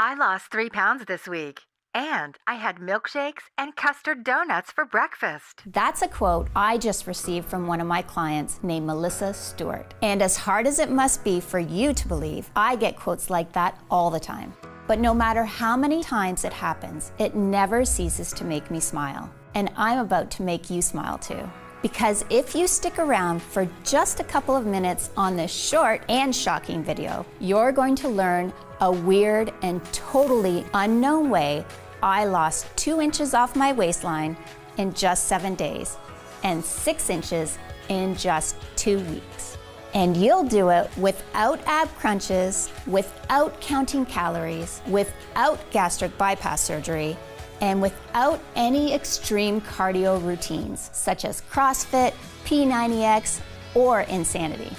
I lost 3 pounds this week, and I had milkshakes and custard donuts for breakfast. That's a quote I just received from one of my clients named Melissa Stewart. And as hard as it must be for you to believe, I get quotes like that all the time. But no matter how many times it happens, it never ceases to make me smile. And I'm about to make you smile too. Because if you stick around for just a couple of minutes on this short and shocking video, you're going to learn a weird and totally unknown way I lost 2 inches off my waistline in just 7 days and 6 inches in just 2 weeks. And you'll do it without ab crunches, without counting calories, without gastric bypass surgery, and without any extreme cardio routines such as CrossFit, P90X, or Insanity.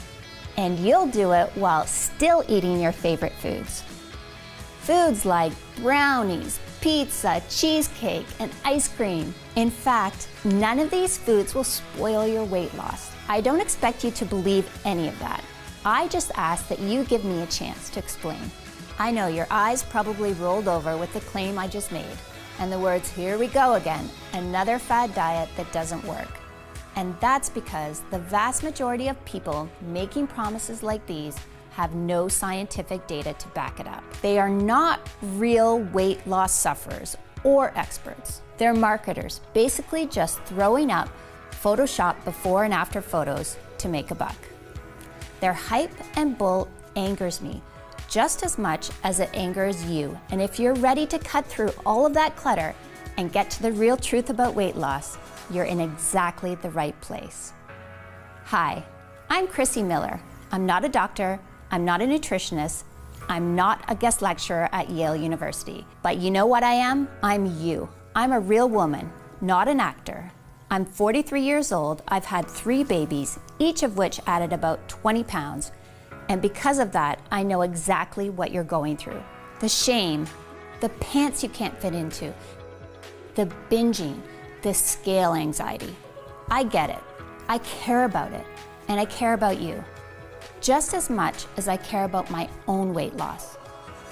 And you'll do it while still eating your favorite foods. Foods like brownies, pizza, cheesecake, and ice cream. In fact, none of these foods will spoil your weight loss. I don't expect you to believe any of that. I just ask that you give me a chance to explain. I know your eyes probably rolled over with the claim I just made, and the words, "Here we go again, another fad diet that doesn't work." And that's because the vast majority of people making promises like these have no scientific data to back it up. They are not real weight loss sufferers or experts. They're marketers, basically just throwing up Photoshop before and after photos to make a buck. Their hype and bull angers me just as much as it angers you. And if you're ready to cut through all of that clutter and get to the real truth about weight loss, you're in exactly the right place. Hi, I'm Chrissie Miller. I'm not a doctor, I'm not a nutritionist, I'm not a guest lecturer at Yale University. But you know what I am? I'm you. I'm a real woman, not an actor. I'm 43 years old, I've had 3 babies, each of which added about 20 pounds. And because of that, I know exactly what you're going through. The shame, the pants you can't fit into, the binging, the scale anxiety. I get it. I care about it. And I care about you. Just as much as I care about my own weight loss.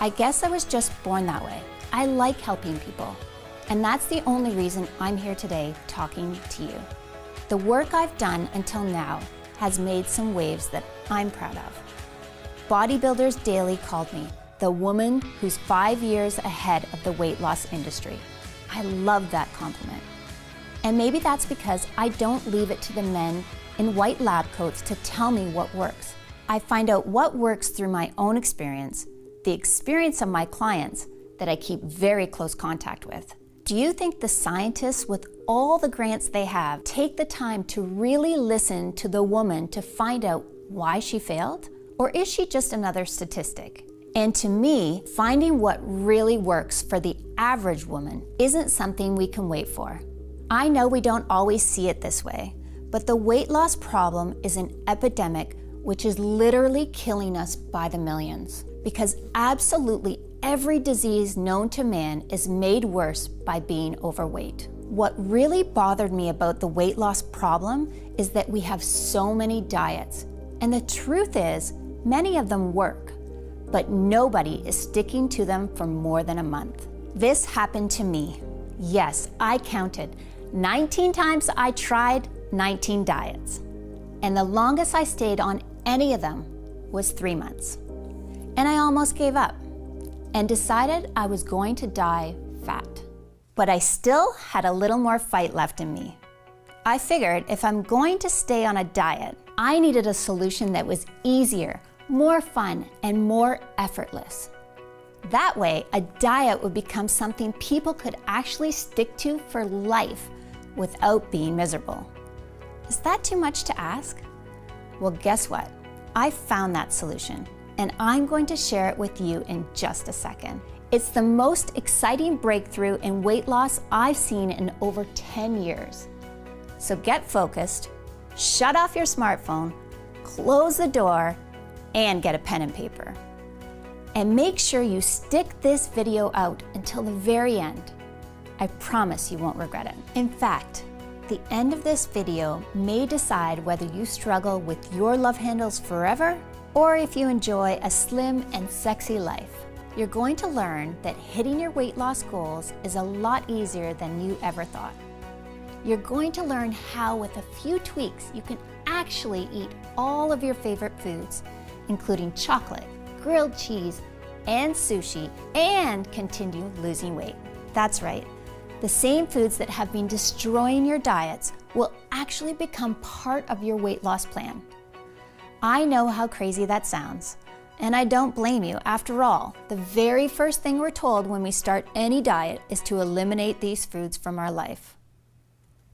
I guess I was just born that way. I like helping people. And that's the only reason I'm here today talking to you. The work I've done until now has made some waves that I'm proud of. Bodybuilders Daily called me the woman who's 5 years ahead of the weight loss industry. I love that compliment. And maybe that's because I don't leave it to the men in white lab coats to tell me what works. I find out what works through my own experience, the experience of my clients that I keep very close contact with. Do you think the scientists with all the grants they have take the time to really listen to the woman to find out why she failed? Or is she just another statistic? And to me, finding what really works for the average woman isn't something we can wait for. I know we don't always see it this way, but the weight loss problem is an epidemic which is literally killing us by the millions. Because absolutely every disease known to man is made worse by being overweight. What really bothered me about the weight loss problem is that we have so many diets. And the truth is, many of them work, but nobody is sticking to them for more than a month. This happened to me. Yes, I counted. 19 times I tried 19 diets. And the longest I stayed on any of them was 3 months. And I almost gave up and decided I was going to die fat. But I still had a little more fight left in me. I figured if I'm going to stay on a diet, I needed a solution that was easier, more fun, and more effortless. That way, a diet would become something people could actually stick to for life without being miserable. Is that too much to ask? Well, guess what? I found that solution, and I'm going to share it with you in just a second. It's the most exciting breakthrough in weight loss I've seen in over 10 years. So get focused, shut off your smartphone, close the door, and get a pen and paper. And make sure you stick this video out until the very end. I promise you won't regret it. In fact, the end of this video may decide whether you struggle with your love handles forever or if you enjoy a slim and sexy life. you're going to learn that hitting your weight loss goals is a lot easier than you ever thought. You're going to learn how, with a few tweaks, you can actually eat all of your favorite foods, including chocolate, grilled cheese, and sushi, and continue losing weight. That's right. The same foods that have been destroying your diets will actually become part of your weight loss plan. I know how crazy that sounds, and I don't blame you. After all, the very first thing we're told when we start any diet is to eliminate these foods from our life.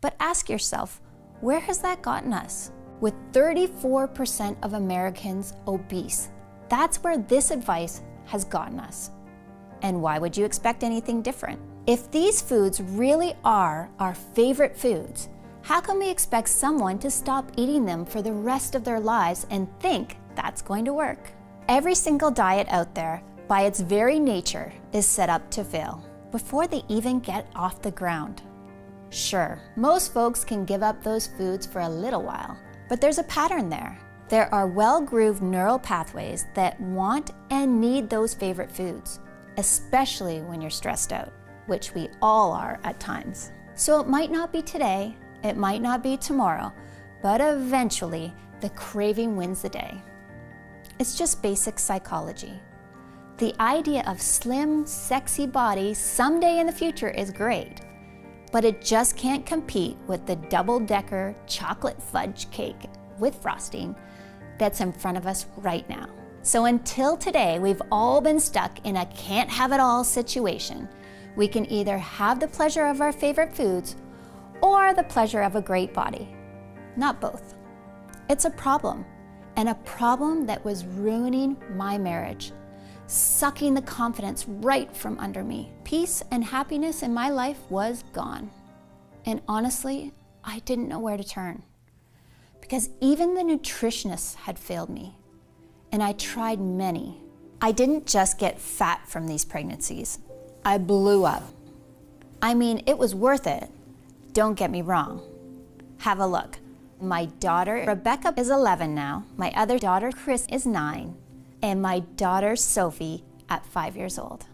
But ask yourself, where has that gotten us? With 34% of Americans obese, that's where this advice has gotten us. And why would you expect anything different? If these foods really are our favorite foods, how can we expect someone to stop eating them for the rest of their lives and think that's going to work? Every single diet out there, by its very nature, is set up to fail before they even get off the ground. Sure, most folks can give up those foods for a little while, but there's a pattern there. There are well-grooved neural pathways that want and need those favorite foods, especially when you're stressed out, which we all are at times. So it might not be today, it might not be tomorrow, but eventually the craving wins the day. It's just basic psychology. The idea of slim, sexy bodies someday in the future is great, but it just can't compete with the double-decker chocolate fudge cake with frosting that's in front of us right now. So until today, we've all been stuck in a can't have it all situation. We can either have the pleasure of our favorite foods or the pleasure of a great body. Not both. It's a problem, and a problem that was ruining my marriage, sucking the confidence right from under me. Peace and happiness in my life was gone. And honestly, I didn't know where to turn, because even the nutritionists had failed me, and I tried many. I didn't just get fat from these pregnancies. I blew up. I mean, it was worth it. Don't get me wrong. Have a look. My daughter, Rebecca, is 11 now. My other daughter, Chrissie, is 9. And my daughter, Sophie, at 5 years old.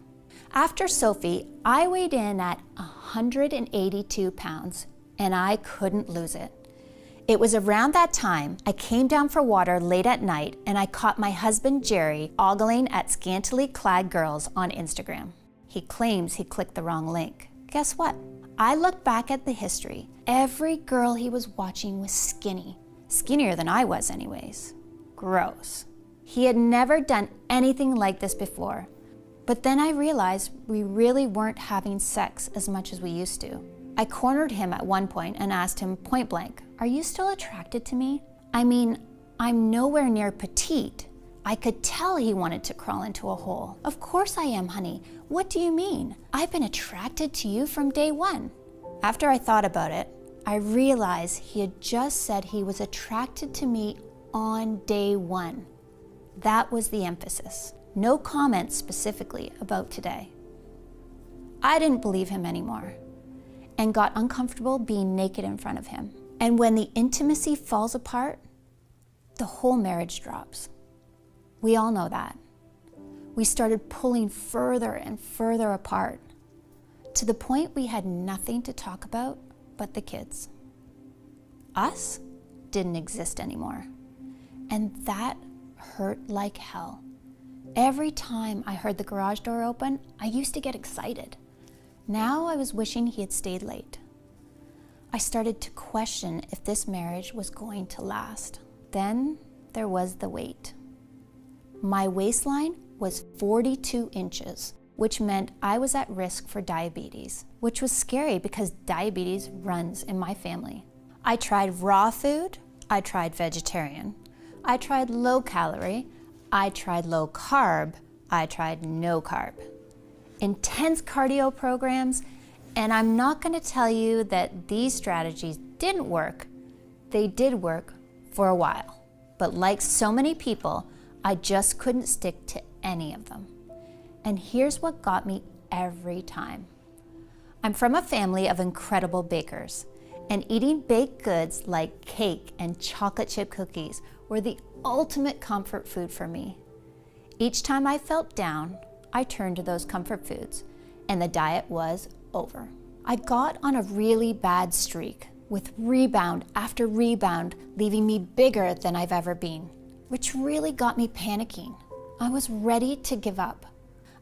After Sophie, I weighed in at 182 pounds, and I couldn't lose it. It was around that time I came down for water late at night, and I caught my husband, Jerry, ogling at scantily clad girls on Instagram. He claims he clicked the wrong link. Guess what? I looked back at the history. Every girl he was watching was skinny. Skinnier than I was anyways. Gross. He had never done anything like this before. But then I realized we really weren't having sex as much as we used to. I cornered him at one point and asked him point blank, "Are you still attracted to me? I mean, I'm nowhere near petite." I could tell he wanted to crawl into a hole. "Of course I am, honey. What do you mean? I've been attracted to you from day one." After I thought about it, I realized he had just said he was attracted to me on day one. That was the emphasis. No comments specifically about today. I didn't believe him anymore and got uncomfortable being naked in front of him. And when the intimacy falls apart, the whole marriage drops. We all know that. We started pulling further and further apart to the point we had nothing to talk about but the kids. Us didn't exist anymore. And that hurt like hell. Every time I heard the garage door open, I used to get excited. Now I was wishing he had stayed late. I started to question if this marriage was going to last. Then there was the weight. My waistline was 42 inches, which meant I was at risk for diabetes, which was scary because diabetes runs in my family. I tried raw food, I tried vegetarian, I tried low calorie, I tried low carb, I tried no carb. Intense cardio programs, and I'm not going to tell you that these strategies didn't work. They did work for a while, but like so many people, I just couldn't stick to any of them. And here's what got me every time. I'm from a family of incredible bakers, and eating baked goods like cake and chocolate chip cookies were the ultimate comfort food for me. Each time I felt down, I turned to those comfort foods, and the diet was over. I got on a really bad streak, with rebound after rebound, leaving me bigger than I've ever been, which really got me panicking. I was ready to give up.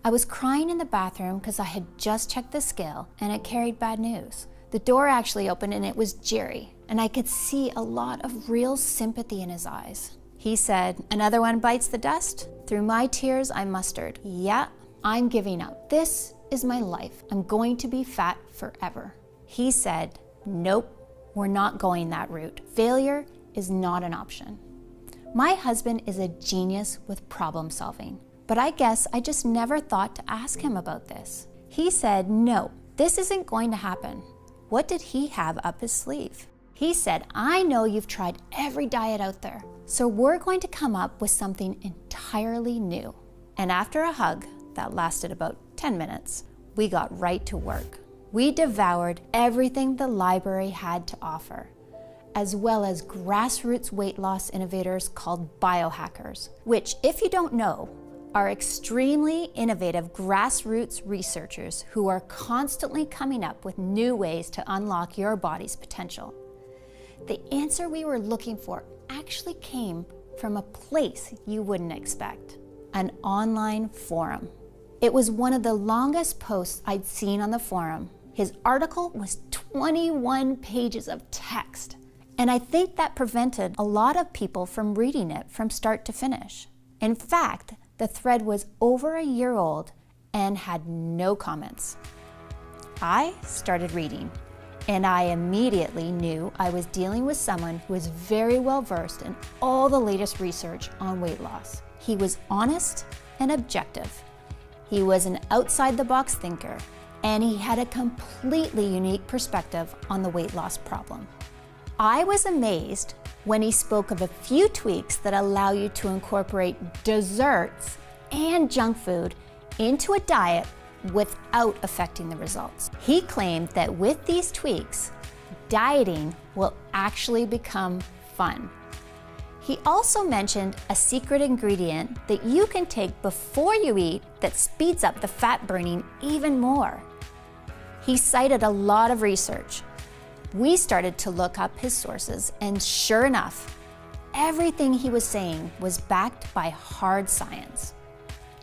I was crying in the bathroom because I had just checked the scale and it carried bad news. The door actually opened and it was Jerry, and I could see a lot of real sympathy in his eyes. He said, "Another one bites the dust?" Through my tears, I mustered, "Yeah, I'm giving up. This is my life. I'm going to be fat forever." He said, "Nope, we're not going that route. Failure is not an option." My husband is a genius with problem solving, but I guess I just never thought to ask him about this. He said, "No, this isn't going to happen." What did he have up his sleeve? He said, "I know you've tried every diet out there, so we're going to come up with something entirely new." And after a hug that lasted about 10 minutes, we got right to work. We devoured everything the library had to offer, as well as grassroots weight loss innovators called biohackers, which, if you don't know, are extremely innovative grassroots researchers who are constantly coming up with new ways to unlock your body's potential. The answer we were looking for actually came from a place you wouldn't expect: an online forum. It was one of the longest posts I'd seen on the forum. His article was 21 pages of text, and I think that prevented a lot of people from reading it from start to finish. In fact, the thread was over a year old and had no comments. I started reading, and I immediately knew I was dealing with someone who was very well versed in all the latest research on weight loss. He was honest and objective. He was an outside-the-box thinker, and he had a completely unique perspective on the weight loss problem. I was amazed when he spoke of a few tweaks that allow you to incorporate desserts and junk food into a diet without affecting the results. He claimed that with these tweaks, dieting will actually become fun. He also mentioned a secret ingredient that you can take before you eat that speeds up the fat burning even more. He cited a lot of research. We started to look up his sources, and sure enough, everything he was saying was backed by hard science.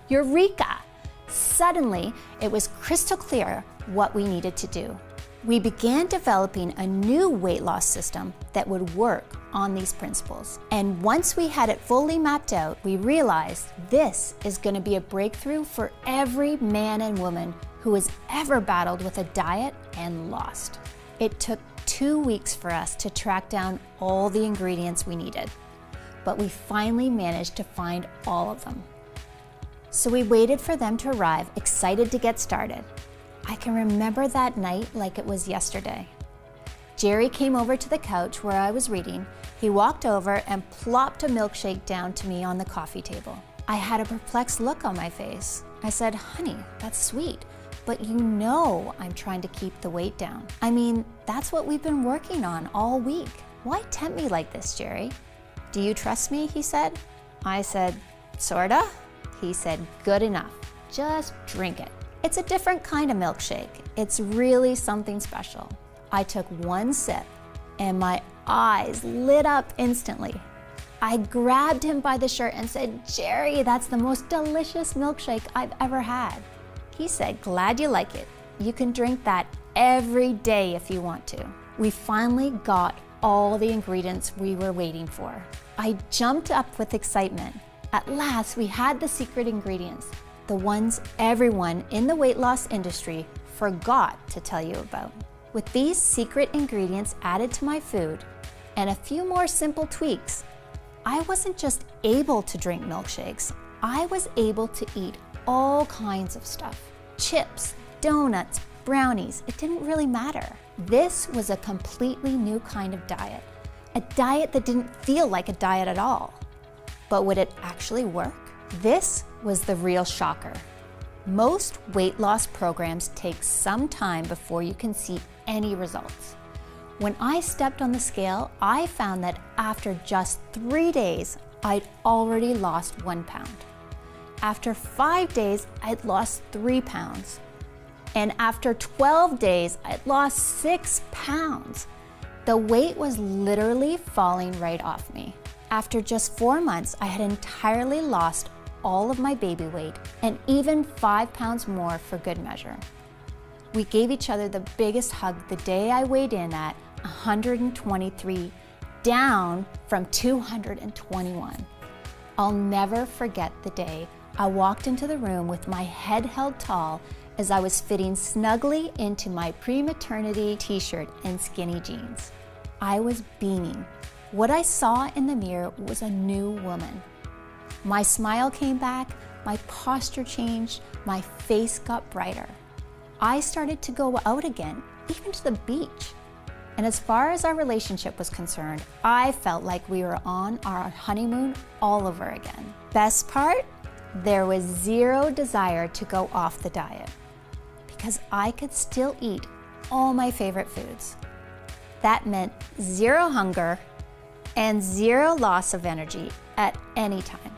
Eureka! Suddenly, it was crystal clear what we needed to do. We began developing a new weight loss system that would work on these principles. And once we had it fully mapped out, we realized this is going to be a breakthrough for every man and woman who has ever battled with a diet and lost. It took 2 weeks for us to track down all the ingredients we needed, but we finally managed to find all of them. So we waited for them to arrive, excited to get started. I can remember that night like it was yesterday. Jerry came over to the couch where I was reading. He walked over and plopped a milkshake down to me on the coffee table. I had a perplexed look on my face. I said, "Honey, that's sweet, but you know I'm trying to keep the weight down. I mean, that's what we've been working on all week. Why tempt me like this, Jerry?" "Do you trust me?" he said. I said, "Sorta." He said, "Good enough. Just drink it. It's a different kind of milkshake. It's really something special." I took one sip and my eyes lit up instantly. I grabbed him by the shirt and said, "Jerry, that's the most delicious milkshake I've ever had." He said, "Glad you like it. You can drink that every day if you want to." We finally got all the ingredients we were waiting for. I jumped up with excitement. At last, we had the secret ingredients, the ones everyone in the weight loss industry forgot to tell you about. With these secret ingredients added to my food and a few more simple tweaks, I wasn't just able to drink milkshakes, I was able to eat all kinds of stuff. Chips, donuts, brownies, it didn't really matter. This was a completely new kind of diet, a diet that didn't feel like a diet at all. But would it actually work? This was the real shocker. Most weight loss programs take some time before you can see any results. When I stepped on the scale, I found that after just 3 days, I'd already lost 1 pound. After 5 days, I'd lost 3 pounds. And after 12 days, I'd lost 6 pounds. The weight was literally falling right off me. After just 4 months, I had entirely lost all of my baby weight and even 5 pounds more for good measure. We gave each other the biggest hug the day I weighed in at 123, down from 221. I'll never forget the day I walked into the room with my head held tall as I was fitting snugly into my pre-maternity t-shirt and skinny jeans. I was beaming. What I saw in the mirror was a new woman. My smile came back, my posture changed, my face got brighter. I started to go out again, even to the beach. And as far as our relationship was concerned, I felt like we were on our honeymoon all over again. Best part? There was zero desire to go off the diet because I could still eat all my favorite foods. That meant zero hunger and zero loss of energy at any time.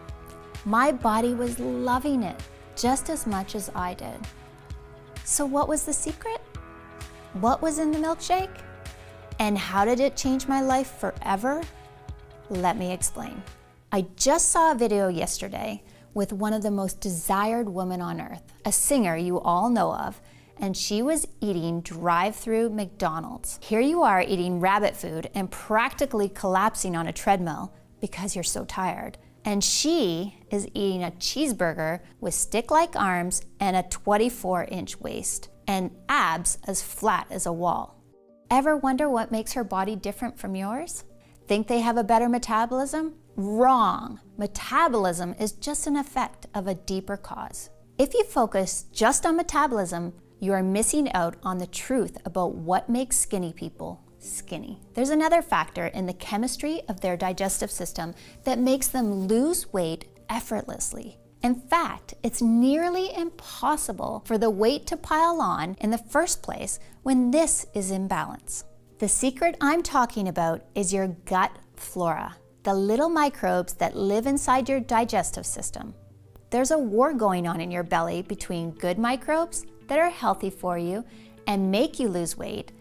My body was loving it just as much as I did. So what was the secret? What was in the milkshake? And how did it change my life forever? Let me explain. I just saw a video yesterday with one of the most desired women on earth, a singer you all know of, and she was eating drive-through McDonald's. Here you are eating rabbit food and practically collapsing on a treadmill because you're so tired. And she is eating a cheeseburger with stick-like arms and a 24-inch waist and abs as flat as a wall. Ever wonder what makes her body different from yours? Think they have a better metabolism? Wrong. Metabolism is just an effect of a deeper cause. If you focus just on metabolism, you are missing out on the truth about what makes skinny people skinny. There's another factor in the chemistry of their digestive system that makes them lose weight effortlessly. In fact, it's nearly impossible for the weight to pile on in the first place when this is in balance. The secret I'm talking about is your gut flora, the little microbes that live inside your digestive system. There's a war going on in your belly between good microbes that are healthy for you and make you lose weight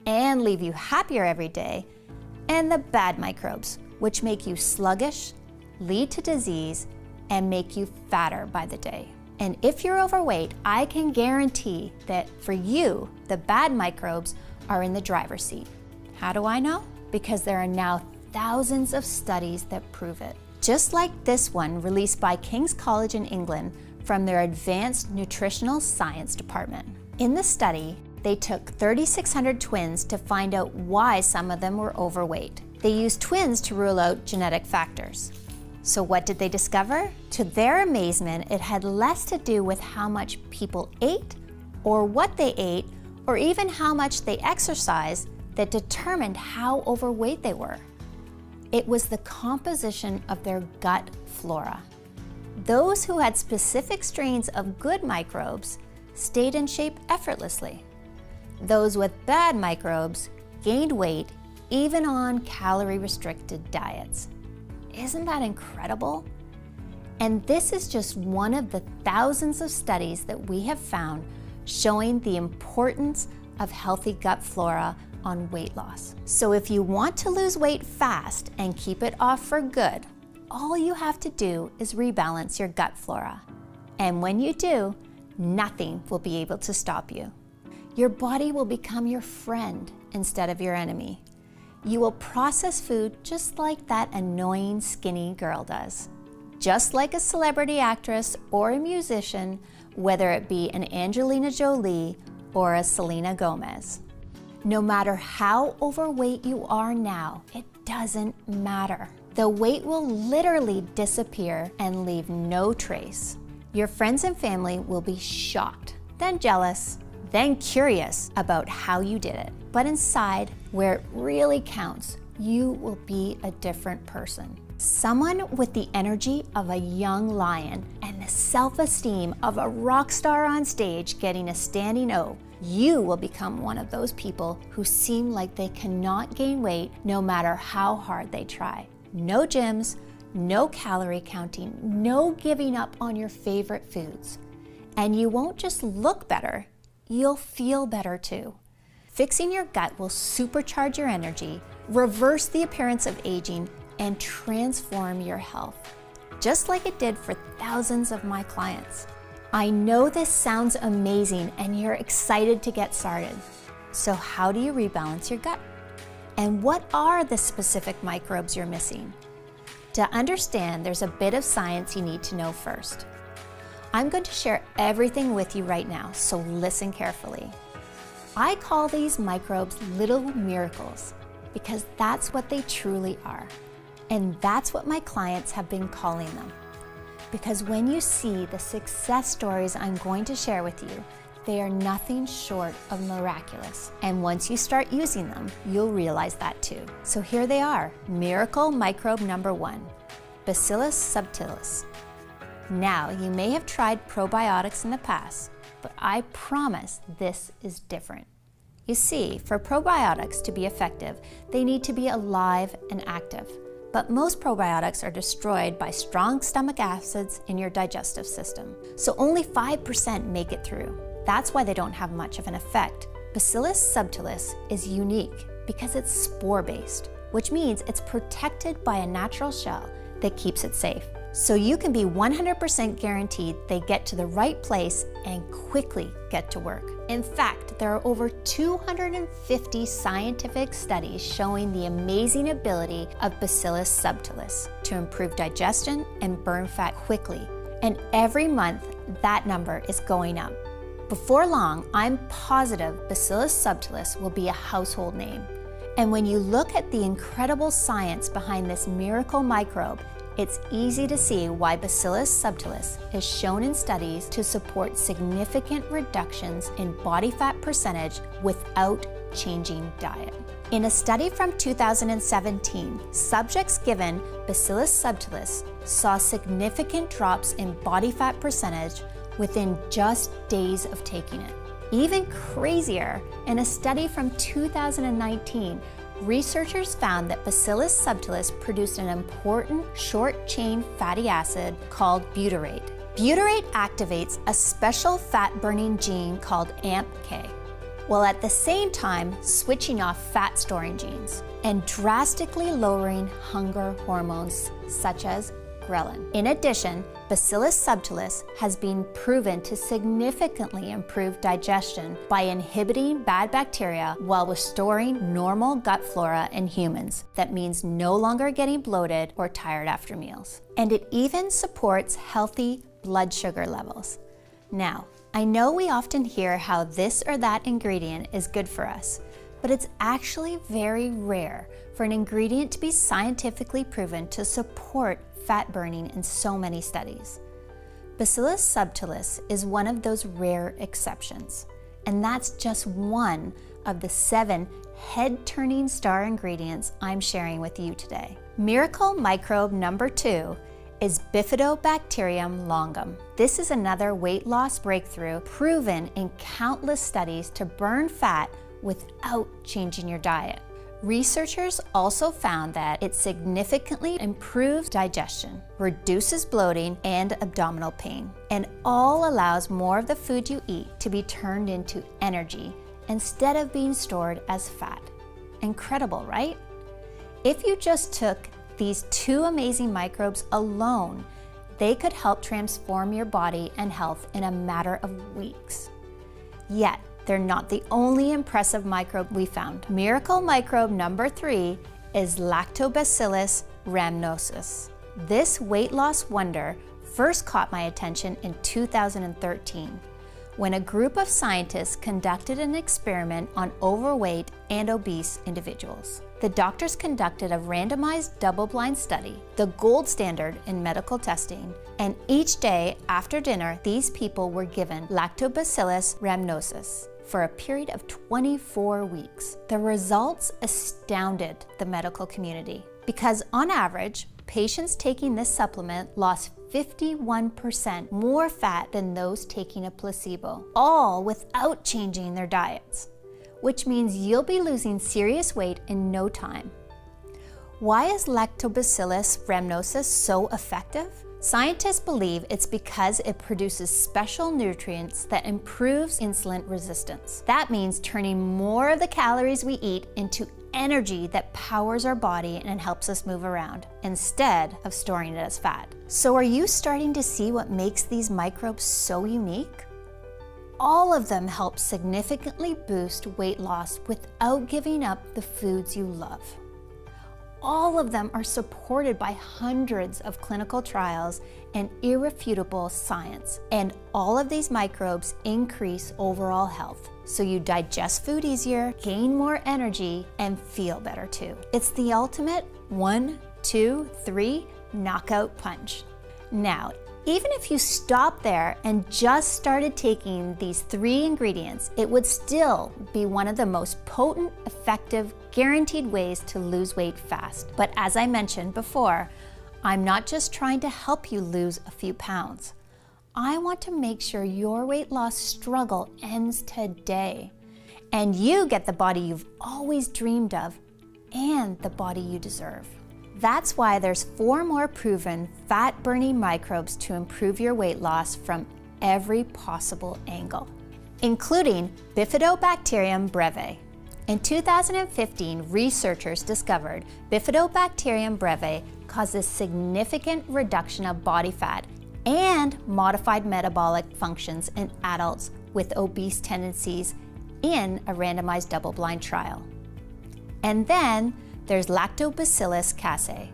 and leave you happier every day, and the bad microbes, which make you sluggish, lead to disease, and make you fatter by the day. And if you're overweight, I can guarantee that for you, the bad microbes are in the driver's seat. How do I know? Because there are now thousands of studies that prove it. Just like this one released by King's College in England from their Advanced Nutritional Science Department. In the study, they took 3,600 twins to find out why some of them were overweight. They used twins to rule out genetic factors. So what did they discover? To their amazement, it had less to do with how much people ate, or what they ate, or even how much they exercised that determined how overweight they were. It was the composition of their gut flora. Those who had specific strains of good microbes stayed in shape effortlessly. Those with bad microbes gained weight even on calorie-restricted diets. Isn't that incredible? And this is just one of the thousands of studies that we have found showing the importance of healthy gut flora on weight loss. So if you want to lose weight fast and keep it off for good, all you have to do is rebalance your gut flora. And when you do, nothing will be able to stop you. Your body will become your friend instead of your enemy. You will process food just like that annoying skinny girl does. Just like a celebrity actress or a musician, whether it be an Angelina Jolie or a Selena Gomez. No matter how overweight you are now, it doesn't matter. The weight will literally disappear and leave no trace. Your friends and family will be shocked, then jealous, then curious about how you did it. But inside, where it really counts, you will be a different person. Someone with the energy of a young lion and the self-esteem of a rock star on stage getting a standing O. You will become one of those people who seem like they cannot gain weight no matter how hard they try. No gyms, no calorie counting, no giving up on your favorite foods. And you won't just look better, you'll feel better too. Fixing your gut will supercharge your energy, reverse the appearance of aging, and transform your health, just like it did for thousands of my clients. I know this sounds amazing and you're excited to get started. So how do you rebalance your gut? And what are the specific microbes you're missing? To understand, there's a bit of science you need to know first. I'm going to share everything with you right now, so listen carefully. I call these microbes little miracles because that's what they truly are. And that's what my clients have been calling them. Because when you see the success stories I'm going to share with you, they are nothing short of miraculous. And once you start using them, you'll realize that too. So here they are, miracle microbe number 1, Bacillus subtilis. Now, you may have tried probiotics in the past, but I promise this is different. You see, for probiotics to be effective, they need to be alive and active. But most probiotics are destroyed by strong stomach acids in your digestive system. So only 5% make it through. That's why they don't have much of an effect. Bacillus subtilis is unique because it's spore-based, which means it's protected by a natural shell that keeps it safe. So you can be 100% guaranteed they get to the right place and quickly get to work. In fact, there are over 250 scientific studies showing the amazing ability of Bacillus subtilis to improve digestion and burn fat quickly. And every month, that number is going up. Before long, I'm positive Bacillus subtilis will be a household name. And when you look at the incredible science behind this miracle microbe, it's easy to see why Bacillus subtilis is shown in studies to support significant reductions in body fat percentage without changing diet. In a study from 2017, subjects given Bacillus subtilis saw significant drops in body fat percentage within just days of taking it. Even crazier, in a study from 2019, researchers found that Bacillus subtilis produced an important short-chain fatty acid called butyrate. Butyrate activates a special fat-burning gene called AMPK, while at the same time switching off fat-storing genes and drastically lowering hunger hormones such as ghrelin. In addition, Bacillus subtilis has been proven to significantly improve digestion by inhibiting bad bacteria while restoring normal gut flora in humans. That means no longer getting bloated or tired after meals. And it even supports healthy blood sugar levels. Now, I know we often hear how this or that ingredient is good for us, but it's actually very rare for an ingredient to be scientifically proven to support fat burning in so many studies. Bacillus subtilis is one of those rare exceptions, and that's just one of the 7 head-turning star ingredients I'm sharing with you today. Miracle microbe number 2 is Bifidobacterium longum. This is another weight loss breakthrough proven in countless studies to burn fat without changing your diet. Researchers also found that it significantly improves digestion, reduces bloating and abdominal pain, and all allows more of the food you eat to be turned into energy instead of being stored as fat. Incredible, right? If you just took these 2 amazing microbes alone, they could help transform your body and health in a matter of weeks. Yet, they're not the only impressive microbe we found. Miracle microbe number 3 is Lactobacillus rhamnosus. This weight loss wonder first caught my attention in 2013 when a group of scientists conducted an experiment on overweight and obese individuals. The doctors conducted a randomized double-blind study, the gold standard in medical testing, and each day after dinner, these people were given Lactobacillus rhamnosus for a period of 24 weeks. The results astounded the medical community because on average, patients taking this supplement lost 51% more fat than those taking a placebo, all without changing their diets, which means you'll be losing serious weight in no time. Why is Lactobacillus rhamnosus so effective? Scientists believe it's because it produces special nutrients that improves insulin resistance. That means turning more of the calories we eat into energy that powers our body and helps us move around, instead of storing it as fat. So are you starting to see what makes these microbes so unique? All of them help significantly boost weight loss without giving up the foods you love. All of them are supported by hundreds of clinical trials and irrefutable science. And all of these microbes increase overall health. So you digest food easier, gain more energy, and feel better too. It's the ultimate 1, 2, 3 knockout punch. Now, even if you stopped there and just started taking these 3 ingredients, it would still be one of the most potent, effective, guaranteed ways to lose weight fast. But as I mentioned before, I'm not just trying to help you lose a few pounds. I want to make sure your weight loss struggle ends today, and you get the body you've always dreamed of and the body you deserve. That's why there's 4 more proven fat-burning microbes to improve your weight loss from every possible angle, including Bifidobacterium breve. In 2015, researchers discovered Bifidobacterium breve causes significant reduction of body fat and modified metabolic functions in adults with obese tendencies in a randomized double-blind trial. And then there's Lactobacillus casei.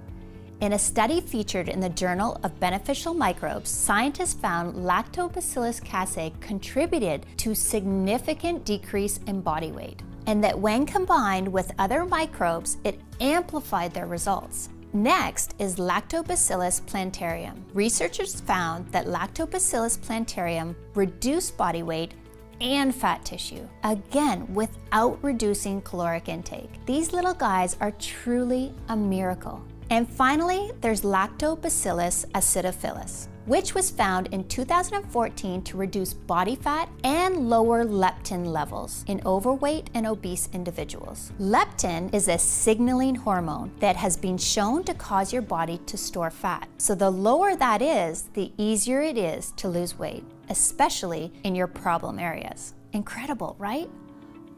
In a study featured in the Journal of Beneficial Microbes, scientists found Lactobacillus casei contributed to significant decrease in body weight, and that when combined with other microbes, it amplified their results. Next is Lactobacillus plantarum. Researchers found that Lactobacillus plantarum reduced body weight and fat tissue, again without reducing caloric intake. These little guys are truly a miracle. And finally, there's Lactobacillus acidophilus, which was found in 2014 to reduce body fat and lower leptin levels in overweight and obese individuals. Leptin is a signaling hormone that has been shown to cause your body to store fat. So the lower that is, the easier it is to lose weight, especially in your problem areas. Incredible, right?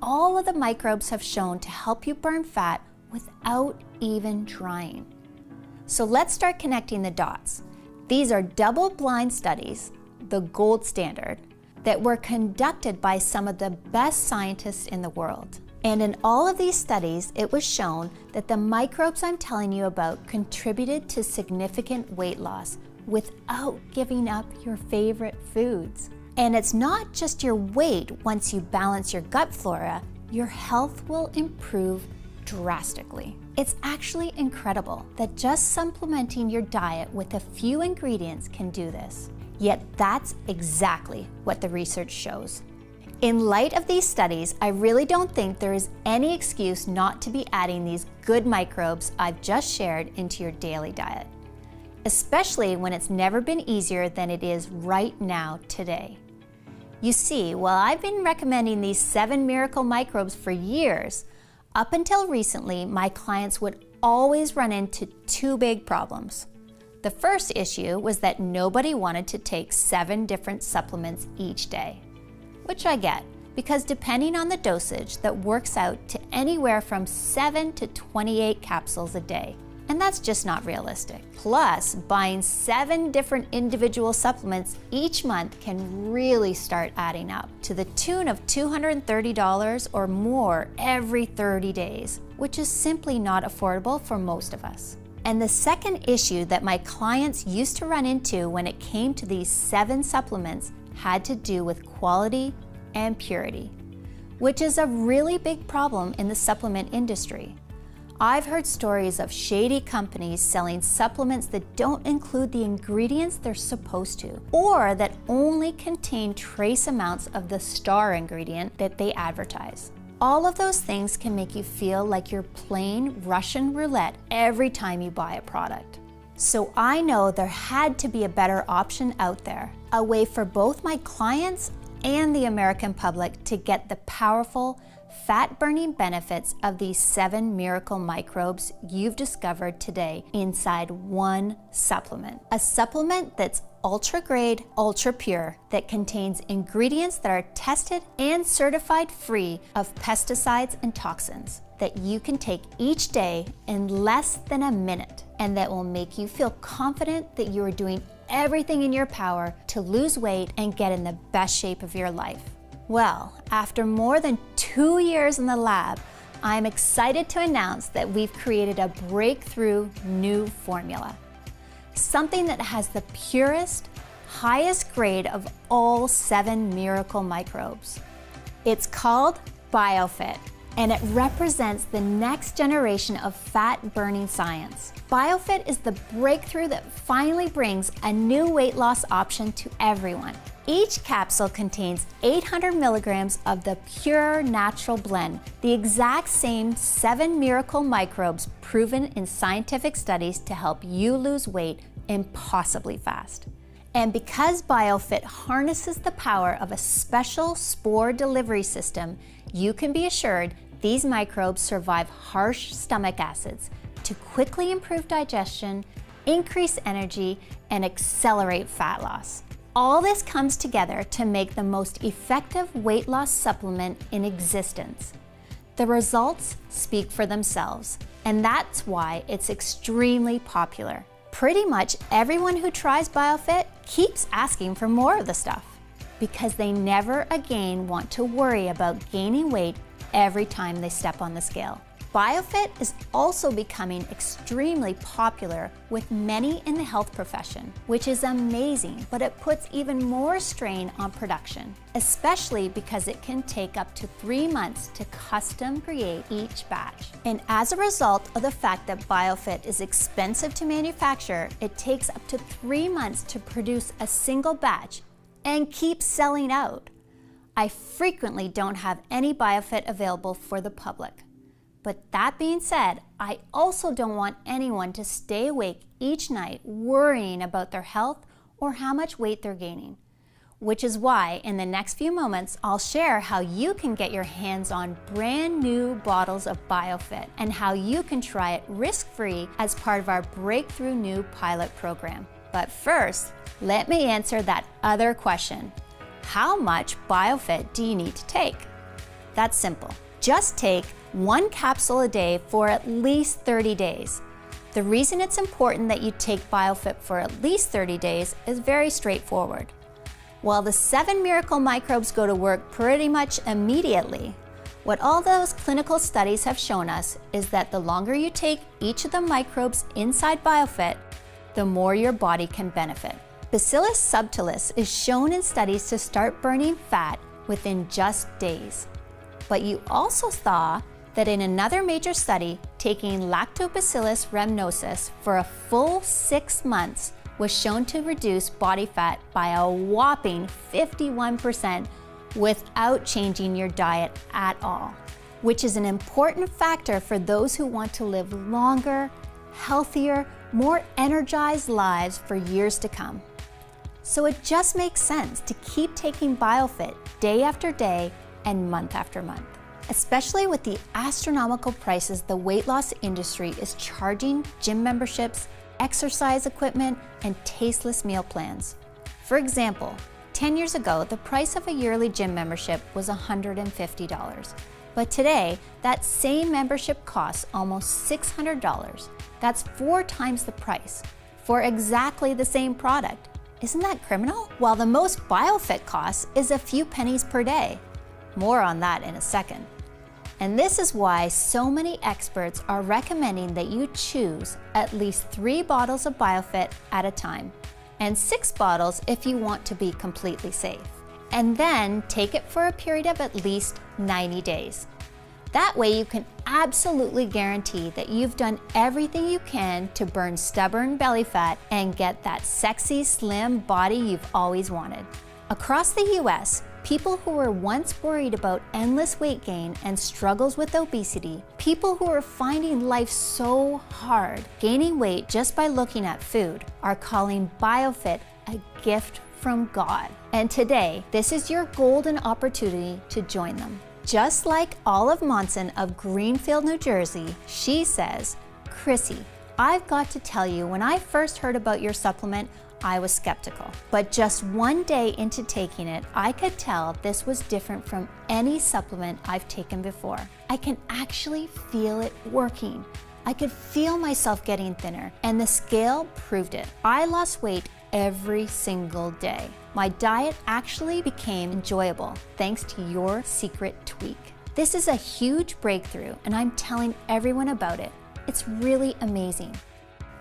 All of the microbes have shown to help you burn fat without even trying. So let's start connecting the dots. These are double-blind studies, the gold standard, that were conducted by some of the best scientists in the world. And in all of these studies, it was shown that the microbes I'm telling you about contributed to significant weight loss without giving up your favorite foods. And it's not just your weight. Once you balance your gut flora, your health will improve drastically. It's actually incredible that just supplementing your diet with a few ingredients can do this. Yet that's exactly what the research shows. In light of these studies, I really don't think there is any excuse not to be adding these good microbes I've just shared into your daily diet, especially when it's never been easier than it is right now today. You see, while I've been recommending these 7 miracle microbes for years, up until recently, my clients would always run into 2 big problems. The first issue was that nobody wanted to take 7 different supplements each day, which I get, because depending on the dosage, that works out to anywhere from 7 to 28 capsules a day. And that's just not realistic. Plus, buying 7 different individual supplements each month can really start adding up to the tune of $230 or more every 30 days, which is simply not affordable for most of us. And the second issue that my clients used to run into when it came to these 7 supplements had to do with quality and purity, which is a really big problem in the supplement industry. I've heard stories of shady companies selling supplements that don't include the ingredients they're supposed to, or that only contain trace amounts of the star ingredient that they advertise. All of those things can make you feel like you're playing Russian roulette every time you buy a product. So I know there had to be a better option out there, a way for both my clients and the American public to get the powerful, fat-burning benefits of these 7 miracle microbes you've discovered today inside one supplement. A supplement that's ultra-grade, ultra-pure, that contains ingredients that are tested and certified free of pesticides and toxins, that you can take each day in less than a minute, and that will make you feel confident that you are doing everything in your power to lose weight and get in the best shape of your life. Well, after more than 2 years in the lab, I'm excited to announce that we've created a breakthrough new formula. Something that has the purest, highest grade of all 7 miracle microbes. It's called BioFit, and it represents the next generation of fat-burning science. BioFit is the breakthrough that finally brings a new weight loss option to everyone. Each capsule contains 800 milligrams of the pure natural blend, the exact same 7 miracle microbes proven in scientific studies to help you lose weight impossibly fast. And because BioFit harnesses the power of a special spore delivery system, you can be assured these microbes survive harsh stomach acids to quickly improve digestion, increase energy, and accelerate fat loss. All this comes together to make the most effective weight loss supplement in existence. The results speak for themselves, and that's why it's extremely popular. Pretty much everyone who tries BioFit keeps asking for more of the stuff because they never again want to worry about gaining weight every time they step on the scale. BioFit is also becoming extremely popular with many in the health profession, which is amazing, but it puts even more strain on production, especially because it can take up to 3 months to custom create each batch. And as a result of the fact that BioFit is expensive to manufacture, it takes up to 3 months to produce a single batch and keeps selling out. I frequently don't have any BioFit available for the public. But that being said, I also don't want anyone to stay awake each night worrying about their health or how much weight they're gaining. Which is why in the next few moments, I'll share how you can get your hands on brand new bottles of BioFit and how you can try it risk-free as part of our breakthrough new pilot program. But first, let me answer that other question. How much BioFit do you need to take? That's simple. Just take 1 capsule a day for at least 30 days. The reason it's important that you take BioFit for at least 30 days is very straightforward. While the 7 miracle microbes go to work pretty much immediately, what all those clinical studies have shown us is that the longer you take each of the microbes inside BioFit, the more your body can benefit. Bacillus subtilis is shown in studies to start burning fat within just days. But you also saw that in another major study, taking Lactobacillus rhamnosus for a full 6 months was shown to reduce body fat by a whopping 51% without changing your diet at all, which is an important factor for those who want to live longer, healthier, more energized lives for years to come. So it just makes sense to keep taking BioFit day after day and month after month, especially with the astronomical prices the weight loss industry is charging gym memberships, exercise equipment, and tasteless meal plans. For example, 10 years ago, the price of a yearly gym membership was $150. But today, that same membership costs almost $600. That's 4 times the price for exactly the same product. Isn't that criminal? While the most BioFit costs is a few pennies per day. More on that in a second. And this is why so many experts are recommending that you choose at least 3 bottles of BioFit at a time, and 6 bottles if you want to be completely safe. And then take it for a period of at least 90 days. That way you can absolutely guarantee that you've done everything you can to burn stubborn belly fat and get that sexy, slim body you've always wanted. Across the US, people who were once worried about endless weight gain and struggles with obesity, people who are finding life so hard, gaining weight just by looking at food, are calling BioFit a gift from God. And today, this is your golden opportunity to join them. Just like Olive Monson of Greenfield, New Jersey, she says, "Chrissie, I've got to tell you, when I first heard about your supplement, I was skeptical. But just one day into taking it, I could tell this was different from any supplement I've taken before. I can actually feel it working. I could feel myself getting thinner, and the scale proved it. I lost weight every single day. My diet actually became enjoyable thanks to your secret tweak. This is a huge breakthrough, and I'm telling everyone about it. It's really amazing."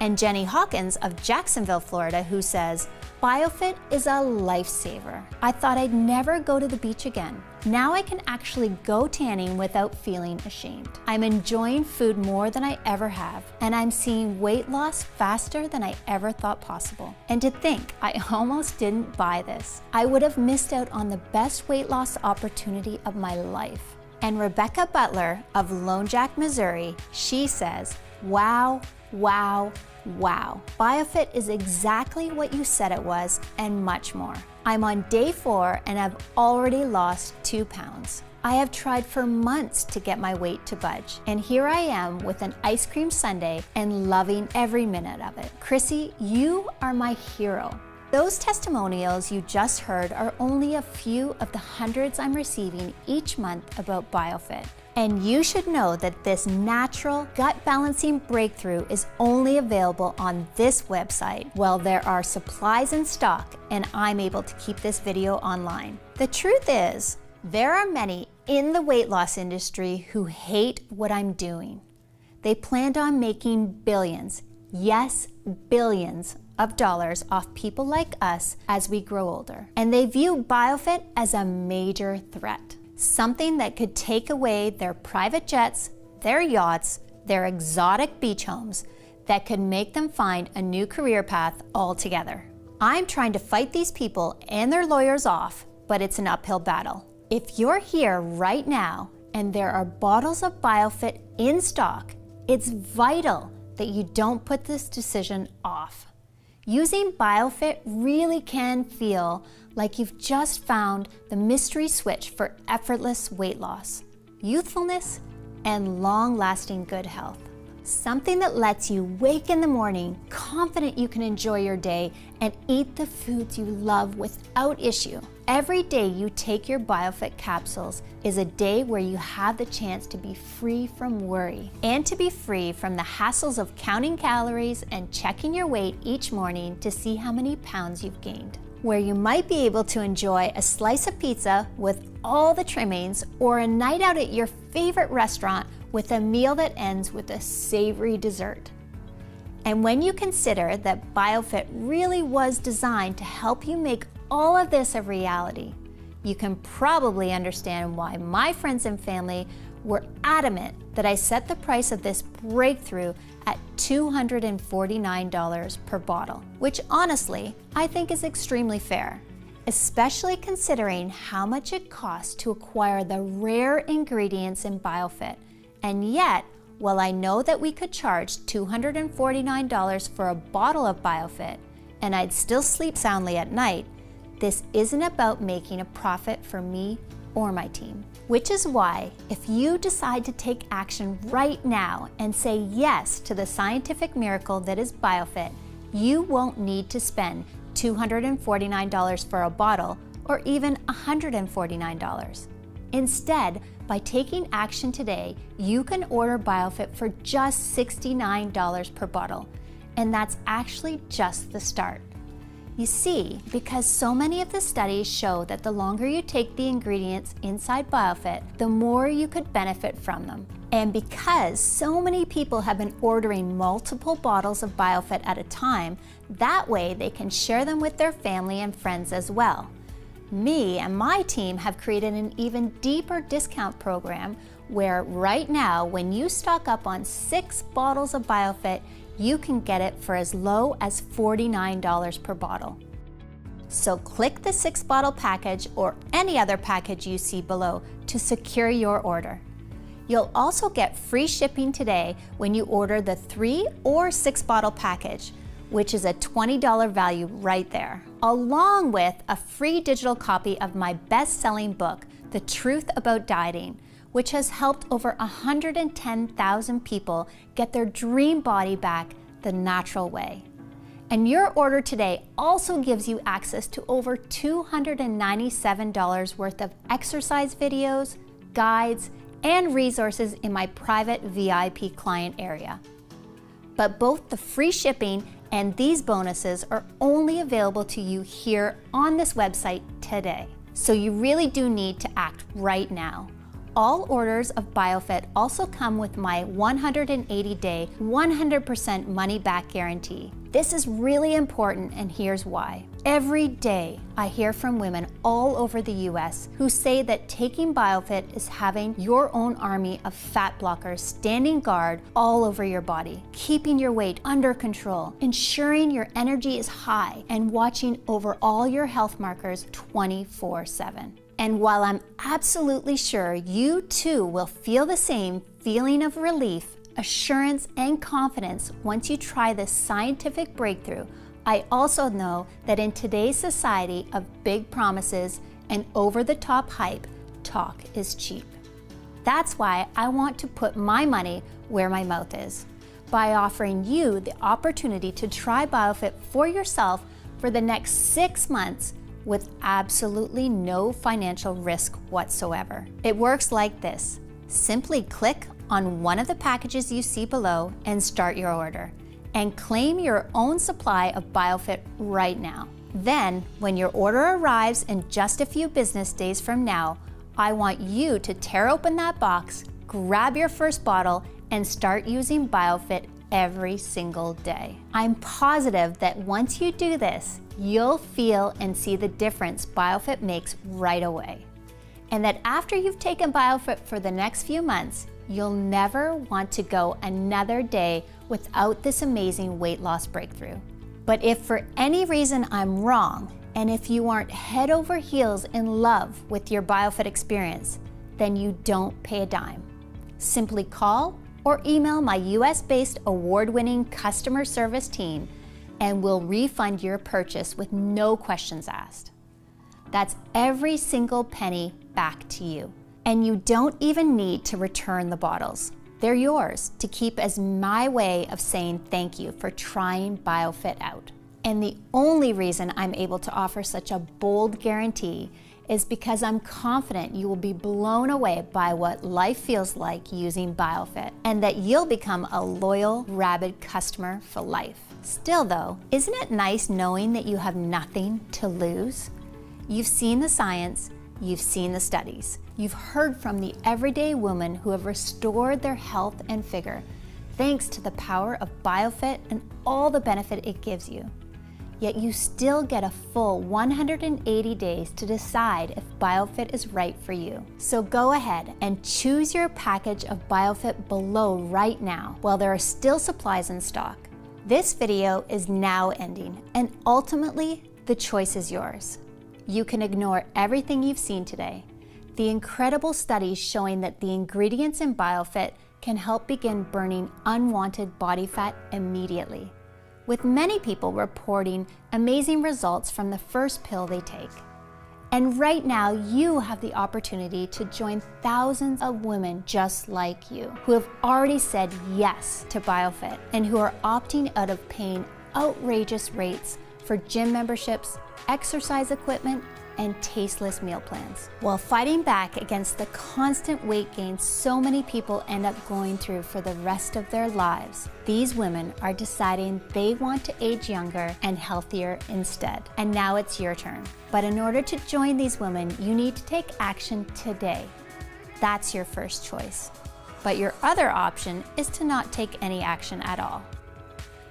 And Jenny Hawkins of Jacksonville, Florida, who says, "BioFit is a lifesaver. I thought I'd never go to the beach again. Now I can actually go tanning without feeling ashamed. I'm enjoying food more than I ever have, and I'm seeing weight loss faster than I ever thought possible. And to think, I almost didn't buy this. I would have missed out on the best weight loss opportunity of my life." And Rebecca Butler of Lone Jack, Missouri, she says, "Wow, wow, wow. BioFit is exactly what you said it was and much more. I'm on day 4 and I've already lost 2 pounds. I have tried for months to get my weight to budge, and here I am with an ice cream sundae and loving every minute of it. Chrissie, you are my hero." Those testimonials you just heard are only a few of the hundreds I'm receiving each month about BioFit. And you should know that this natural gut balancing breakthrough is only available on this website while there are supplies in stock and I'm able to keep this video online. The truth is, there are many in the weight loss industry who hate what I'm doing. They planned on making billions, yes, billions of dollars off people like us as we grow older. And they view BioFit as a major threat. Something that could take away their private jets, their yachts, their exotic beach homes, that could make them find a new career path altogether. I'm trying to fight these people and their lawyers off, but it's an uphill battle. If you're here right now and there are bottles of BioFit in stock, it's vital that you don't put this decision off. Using BioFit really can feel like you've just found the mystery switch for effortless weight loss, youthfulness, and long-lasting good health. Something that lets you wake in the morning confident you can enjoy your day and eat the foods you love without issue. Every day you take your BioFit capsules is a day where you have the chance to be free from worry and to be free from the hassles of counting calories and checking your weight each morning to see how many pounds you've gained. Where you might be able to enjoy a slice of pizza with all the trimmings or a night out at your favorite restaurant with a meal that ends with a savory dessert. And when you consider that BioFit really was designed to help you make all of this a reality, you can probably understand why my friends and family were adamant that I set the price of this breakthrough at $249 per bottle, which honestly, I think is extremely fair, especially considering how much it costs to acquire the rare ingredients in BioFit. And yet, while I know that we could charge $249 for a bottle of BioFit and I'd still sleep soundly at night, this isn't about making a profit for me or my team. Which is why, if you decide to take action right now and say yes to the scientific miracle that is BioFit, you won't need to spend $249 for a bottle or even $149. Instead, by taking action today, you can order BioFit for just $69 per bottle, and that's actually just the start. You see, because so many of the studies show that the longer you take the ingredients inside BioFit, the more you could benefit from them. And because so many people have been ordering multiple bottles of BioFit at a time, that way they can share them with their family and friends as well. Me and my team have created an even deeper discount program where right now, when you stock up on 6 bottles of BioFit, you can get it for as low as $49 per bottle. So click the 6-bottle package or any other package you see below to secure your order. You'll also get free shipping today when you order the 3 or 6-bottle package, which is a $20 value right there, along with a free digital copy of my best-selling book, The Truth About Dieting, which has helped over 110,000 people get their dream body back the natural way. And your order today also gives you access to over $297 worth of exercise videos, guides, and resources in my private VIP client area. But both the free shipping and these bonuses are only available to you here on this website today. So you really do need to act right now. All orders of BioFit also come with my 180-day, 100% money-back guarantee. This is really important, and here's why. Every day, I hear from women all over the US who say that taking BioFit is having your own army of fat blockers standing guard all over your body, keeping your weight under control, ensuring your energy is high, and watching over all your health markers 24/7. And while I'm absolutely sure you too will feel the same feeling of relief, assurance, and confidence once you try this scientific breakthrough, I also know that in today's society of big promises and over-the-top hype, talk is cheap. That's why I want to put my money where my mouth is, by offering you the opportunity to try BioFit for yourself for the next 6 months with absolutely no financial risk whatsoever. It works like this. Simply click on one of the packages you see below and start your order, and claim your own supply of BioFit right now. Then, when your order arrives in just a few business days from now, I want you to tear open that box, grab your first bottle, and start using BioFit every single day. I'm positive that once you do this, you'll feel and see the difference BioFit makes right away. And that after you've taken BioFit for the next few months, you'll never want to go another day without this amazing weight loss breakthrough. But if for any reason I'm wrong, and if you aren't head over heels in love with your BioFit experience, then you don't pay a dime. Simply call or email my US-based award-winning customer service team, and we'll refund your purchase with no questions asked. That's every single penny back to you. And you don't even need to return the bottles. They're yours to keep as my way of saying thank you for trying BioFit out. And the only reason I'm able to offer such a bold guarantee is because I'm confident you will be blown away by what life feels like using BioFit, and that you'll become a loyal, rabid customer for life. Still though, isn't it nice knowing that you have nothing to lose? You've seen the science, you've seen the studies, you've heard from the everyday women who have restored their health and figure, thanks to the power of BioFit and all the benefit it gives you. Yet you still get a full 180 days to decide if BioFit is right for you. So go ahead and choose your package of BioFit below right now while there are still supplies in stock. This video is now ending, and ultimately, the choice is yours. You can ignore everything you've seen today. The incredible studies showing that the ingredients in BioFit can help begin burning unwanted body fat immediately, with many people reporting amazing results from the first pill they take. And right now, you have the opportunity to join thousands of women just like you, who have already said yes to BioFit and who are opting out of paying outrageous rates for gym memberships, exercise equipment, and tasteless meal plans, while fighting back against the constant weight gain so many people end up going through for the rest of their lives. These women are deciding they want to age younger and healthier instead. And now it's your turn. But in order to join these women, you need to take action today. That's your first choice. But your other option is to not take any action at all.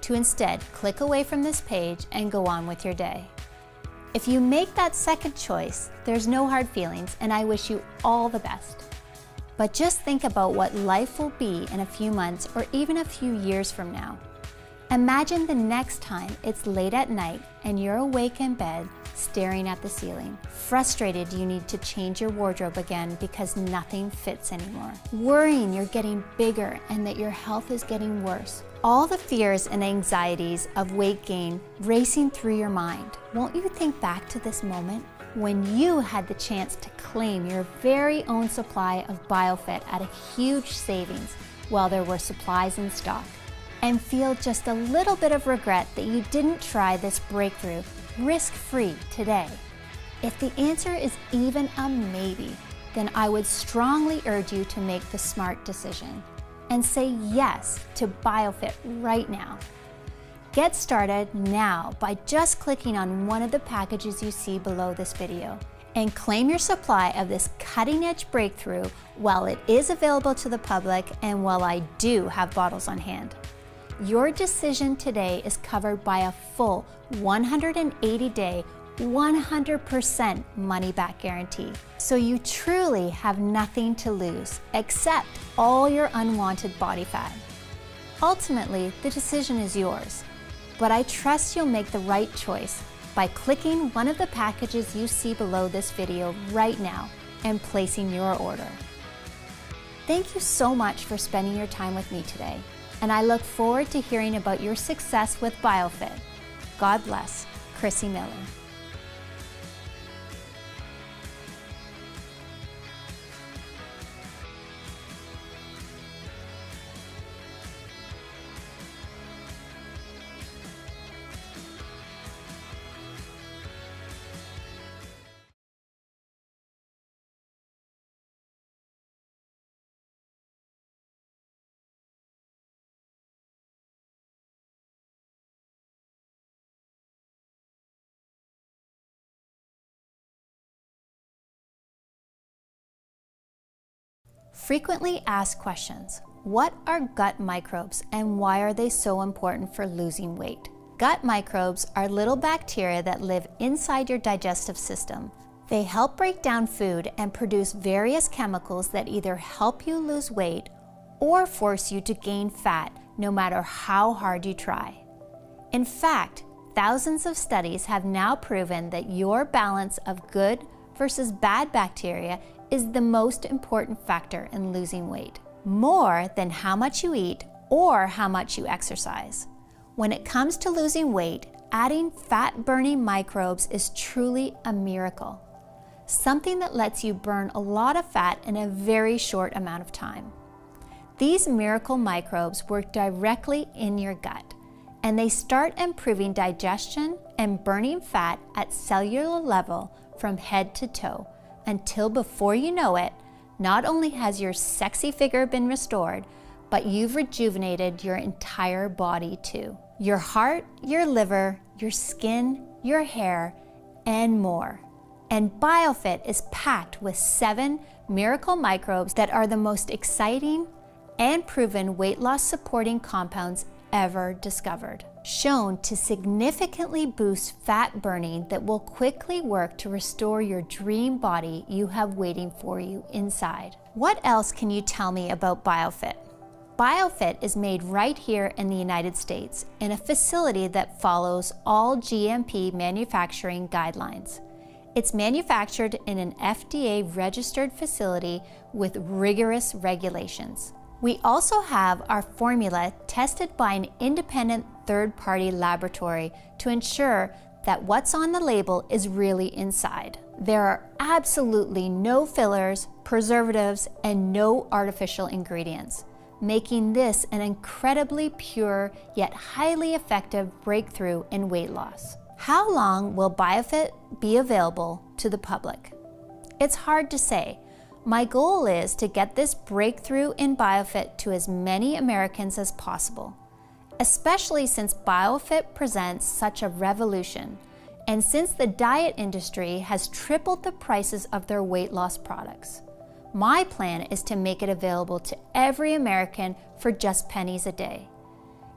To instead click away from this page and go on with your day. If you make that second choice, there's no hard feelings, and I wish you all the best. But just think about what life will be in a few months or even a few years from now. Imagine the next time it's late at night and you're awake in bed staring at the ceiling, frustrated you need to change your wardrobe again because nothing fits anymore, worrying you're getting bigger and that your health is getting worse, all the fears and anxieties of weight gain racing through your mind, won't you think back to this moment when you had the chance to claim your very own supply of BioFit at a huge savings while there were supplies in stock, and feel just a little bit of regret that you didn't try this breakthrough risk-free today? If the answer is even a maybe, then I would strongly urge you to make the smart decision and say yes to BioFit right now. Get started now by just clicking on one of the packages you see below this video and claim your supply of this cutting-edge breakthrough while it is available to the public and while I do have bottles on hand. Your decision today is covered by a full 180-day, 100% money-back guarantee. So you truly have nothing to lose except all your unwanted body fat. Ultimately, the decision is yours, but I trust you'll make the right choice by clicking one of the packages you see below this video right now and placing your order. Thank you so much for spending your time with me today, and I look forward to hearing about your success with BioFit. God bless, Chrissie Miller. Frequently asked questions. What are gut microbes and why are they so important for losing weight? Gut microbes are little bacteria that live inside your digestive system. They help break down food and produce various chemicals that either help you lose weight or force you to gain fat no matter how hard you try. In fact, thousands of studies have now proven that your balance of good versus bad bacteria is the most important factor in losing weight, more than how much you eat or how much you exercise. When it comes to losing weight, adding fat-burning microbes is truly a miracle, something that lets you burn a lot of fat in a very short amount of time. These miracle microbes work directly in your gut, and they start improving digestion and burning fat at cellular level from head to toe, until before you know it, not only has your sexy figure been restored, but you've rejuvenated your entire body too. Your heart, your liver, your skin, your hair, and more. And BioFit is packed with 7 miracle microbes that are the most exciting and proven weight loss supporting compounds ever discovered, shown to significantly boost fat burning that will quickly work to restore your dream body you have waiting for you inside. What else can you tell me about BioFit? BioFit is made right here in the United States in a facility that follows all GMP manufacturing guidelines. It's manufactured in an FDA-registered facility with rigorous regulations. We also have our formula tested by an independent third-party laboratory to ensure that what's on the label is really inside. There are absolutely no fillers, preservatives, and no artificial ingredients, making this an incredibly pure yet highly effective breakthrough in weight loss. How long will BioFit be available to the public? It's hard to say. My goal is to get this breakthrough in BioFit to as many Americans as possible, especially since BioFit presents such a revolution, and since the diet industry has tripled the prices of their weight loss products. My plan is to make it available to every American for just pennies a day.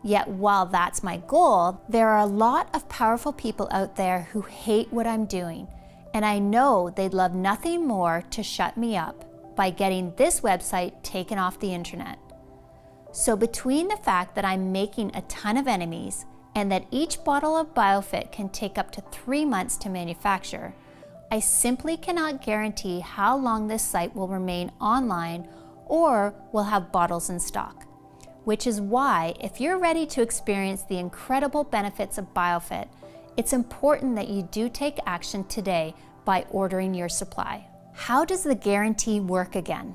Yet while that's my goal, there are a lot of powerful people out there who hate what I'm doing, and I know they'd love nothing more to shut me up by getting this website taken off the internet. So between the fact that I'm making a ton of enemies and that each bottle of BioFit can take up to 3 months to manufacture, I simply cannot guarantee how long this site will remain online or will have bottles in stock. which is why if you're ready to experience the incredible benefits of BioFit, it's important that you do take action today by ordering your supply. How does the guarantee work again?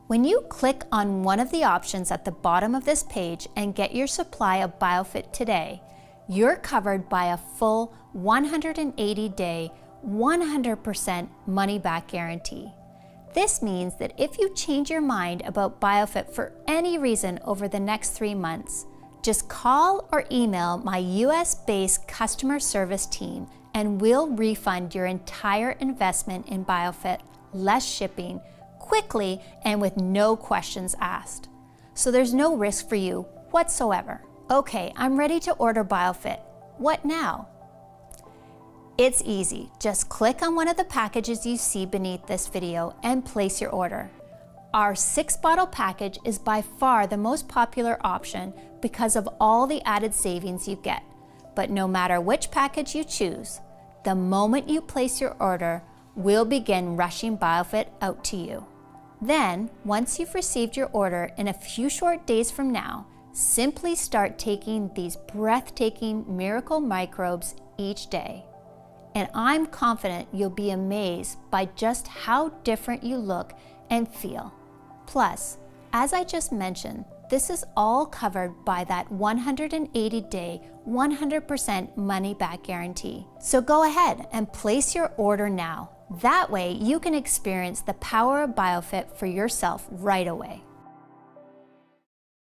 When you click on one of the options at the bottom of this page and get your supply of BioFit today, you're covered by a full 180-day, 100% money-back guarantee. This means that if you change your mind about BioFit for any reason over the next 3 months, just call or email my US-based customer service team and we'll refund your entire investment in BioFit, less shipping, quickly and with no questions asked. So there's no risk for you whatsoever. Okay, I'm ready to order BioFit. What now? It's easy. Just click on one of the packages you see beneath this video and place your order. Our 6-bottle package is by far the most popular option because of all the added savings you get. But no matter which package you choose, the moment you place your order, we'll begin rushing BioFit out to you. Then, once you've received your order in a few short days from now, simply start taking these breathtaking miracle microbes each day. And I'm confident you'll be amazed by just how different you look and feel. Plus, as I just mentioned, this is all covered by that 180-day, 100% money-back guarantee. So go ahead and place your order now. That way you can experience the power of BioFit for yourself right away.